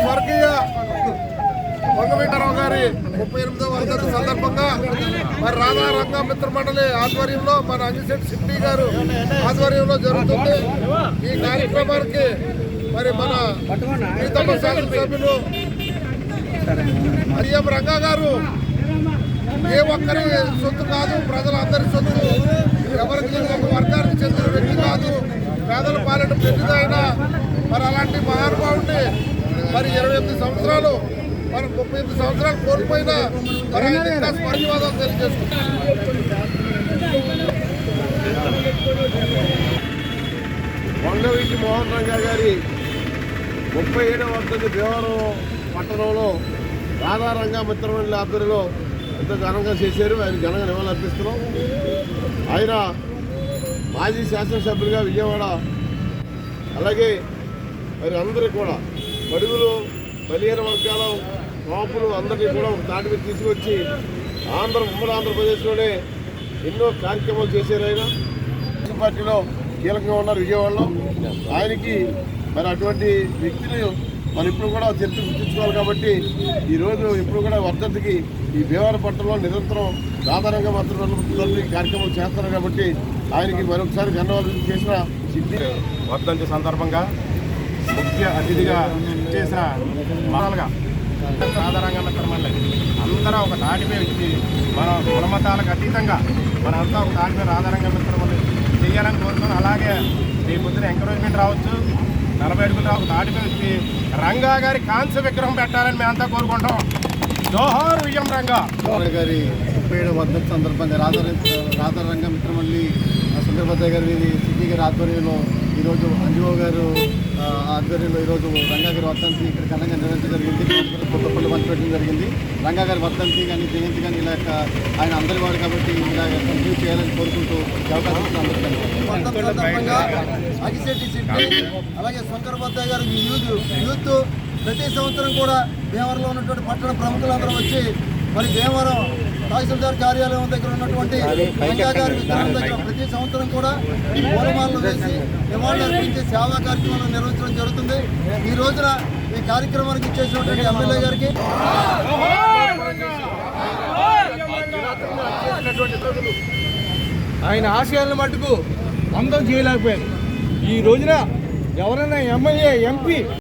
స్వర్గీయ వంగవీటరావు గారి 38వ వర్ధంతి సందర్భంగా మరి రాధా రంగ మిత్ర మండలి ఆధ్వర్యంలో మన అంజిశెట్టి సిప్పి గారు ఆధ్వర్యంలో జరుగుతుంది. ఈ కార్యక్రమానికి మరి మన ప్రీతమ శాసనసభ్యులు మరియం రంగా గారు ఏ ఒక్కరి సొత్తు కాదు, ప్రజలందరి సొత్తు, ఎవరికి ఒక వర్గానికి చెందిన వ్యక్తి కాదు, పేదల పాలన ప్రతిదైన మరి అలాంటి మహానుభావుడిని మరి 28 సంవత్సరాలు మరి 38 సంవత్సరాలు కోల్పోయినా మరి ఆయన ఇంకా స్మరణీయవాదాలు తెలియజేసుకుంటారు. వంగవీటి మోహన్ రంగా గారి 37వ వర్ధంతి భీమవరం పట్టణంలో రాధారంగ మిత్రమండలి ఆధ్వర్యంలో ఎంతో ఘనంగా చేశారు. ఆయన ఘనంగా నివాళులర్పిస్తున్నాం. ఆయన మాజీ శాసనసభ్యులుగా విజయవాడ, అలాగే మరి అందరూ కూడా బడుగులు, బలిహీన వర్గాల కాపులు అందరినీ కూడా ఒక తాటి మీద తీసుకొచ్చి ఉమ్మడి ఆంధ్రప్రదేశ్లోనే ఎన్నో కార్యక్రమాలు చేశారు. ఆయన పార్టీలో కీలకంగా ఉన్నారు విజయవాడలో. ఆయనకి మరి అటువంటి వ్యక్తిని మనం ఇప్పుడు కూడా చరిత్ర గుర్తించుకోవాలి. కాబట్టి ఈరోజు ఇప్పుడు కూడా వర్ధంతికి ఈ భీమవరం పట్టణంలో నిరంతరం సాధారణంగా మాత్రం కార్యక్రమాలు చేస్తారు. కాబట్టి ఆయనకి మరొకసారి ధన్యవాదాలు చేసిన సిద్ధి వర్ధంతి సందర్భంగా ముఖ్య అతిథిగా చేసిన మాటలుగా సాధారణంగా మిత్రమండలి అందరూ ఒక తాటిపై వచ్చి మన కులమతాలకు అతీతంగా మనంతా ఒక తాటిపై రాధారంగ మిత్రమండలి చేయాలని కోరుతున్నాం. అలాగే ఈ పొద్దున ఎంకరేజ్మెంట్ రావచ్చు, 40 అడుగులు ఒక తాటిపై వచ్చి రంగా గారి కాంస్య విగ్రహం పెట్టాలని మేమంతా కోరుకుంటాం. జోహార్ విజయం రంగా గారి 37వ వర్ధంతి సందర్భంగా రాధారంగ మిత్రమండలి సుందరభద్రయ్య గారి సిద్ధి గారి ఆధ్వర్యంలో ఈరోజు అంజుబాబు గారు ఆధ్వర్యంలో ఈరోజు రంగా గారి వర్ధంతి ఇక్కడ ఘనంగా నిర్వహించడం జరిగింది. కొత్తపల్లి పంచిపెట్టడం జరిగింది. రంగా గారి వర్ధంతి కానీ జయంతి కానీ ఇలా ఆయన అందరి వాడు కాబట్టి ఇలా కంటిన్యూ చేయాలని కోరుకుంటూ అవకాశం సందర్భంగా అంజిశెట్టి సిప్పి అలాగే సుందరభద్రయ్య గారు యూత్ ప్రతి సంవత్సరం కూడా భీమవరంలో ఉన్నటువంటి పట్టణ ప్రముఖులందరూ వచ్చి మరి భీమవరం తహసీల్దార్ కార్యాలయం దగ్గర ఉన్నటువంటి రంగా గారి విగ్రహం దగ్గర ప్రతి సంవత్సరం కూడా పూలమాలలు వేసి నివాళులు అర్పించి సేవా కార్యక్రమాలు నిర్వహించడం జరుగుతుంది. ఈ రోజున ఈ కార్యక్రమానికి ఇచ్చేసినటువంటి ఎమ్మెల్యే గారికి ఆయన ఆశయాలను మట్టుకు అందం చేయలేకపోయారు. ఈ రోజున ఎవరైనా ఎమ్మెల్యే, ఎంపీ